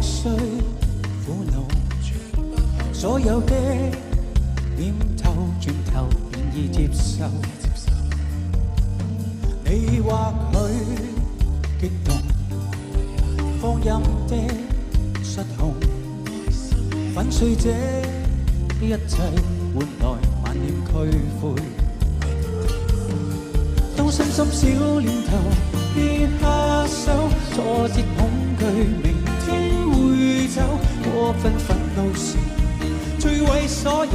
碎苦惱，所有的念頭轉頭便已接受。你或許激動，放任的失控，粉碎這一切，換來萬念俱灰。當深深小念頭撇下手，挫折恐懼明天會走，過分憤怒時摧毀所有，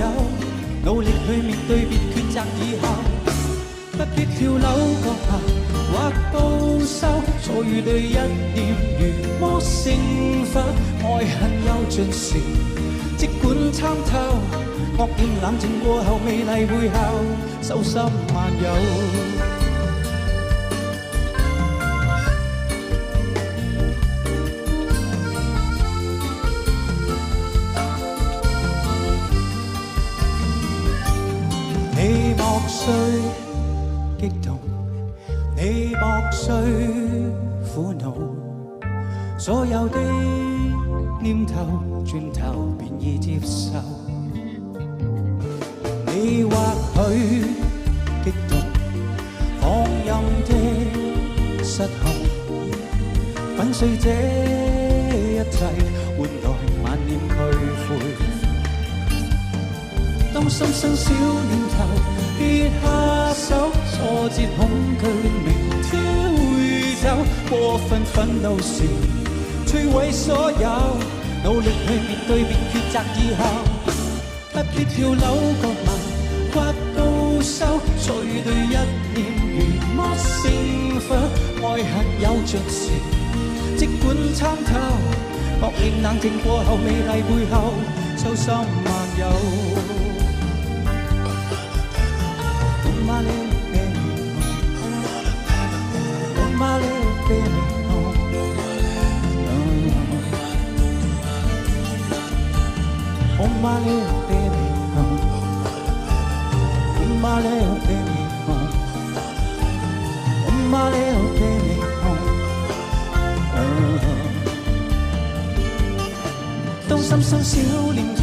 努力去面對別抉擇以後，不必跳樓閣下或報仇，錯與對一念如魔成佛，愛恨有盡時即管參透，惡念冷靜過後美麗背後修心萬有。你莫須激動，你莫須苦惱，所有的念頭轉頭便已接受。你或許激動，放任的失控，粉碎這一切，換來萬念俱灰。當心生小念頭撇下手，挫折恐懼明天會走，過分憤怒時摧毀所有，努力去面對別抉擇以後，不必跳樓割脈或報仇，錯與對一念如魔成佛，愛恨有盡時即管參透，惡念冷靜過後美麗背後修心萬有。My little baby home, oh my little baby home, oh my little baby home, oh my little baby home, oh my little baby home. 當心生小念頭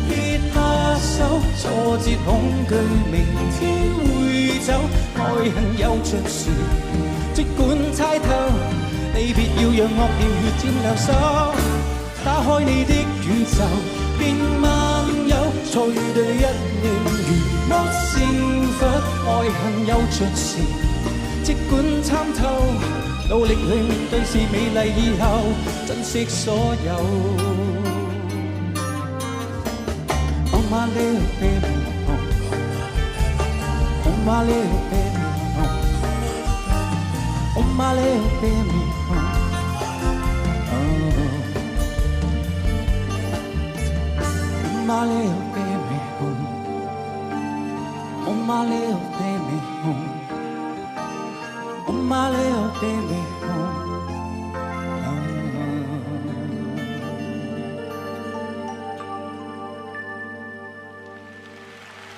撇下手，挫折恐懼明天會走，愛恨有盡時即管猜透，你別要讓惡念越佔兩手，打開你的宇宙便萬有，錯與對一念如魔成佛，愛恨有盡時即管參透，努力去面對是美麗以後珍惜所有。My little baby home, oh my little baby home, oh my little baby home, oh my little baby home, oh my little baby home, oh my little baby home.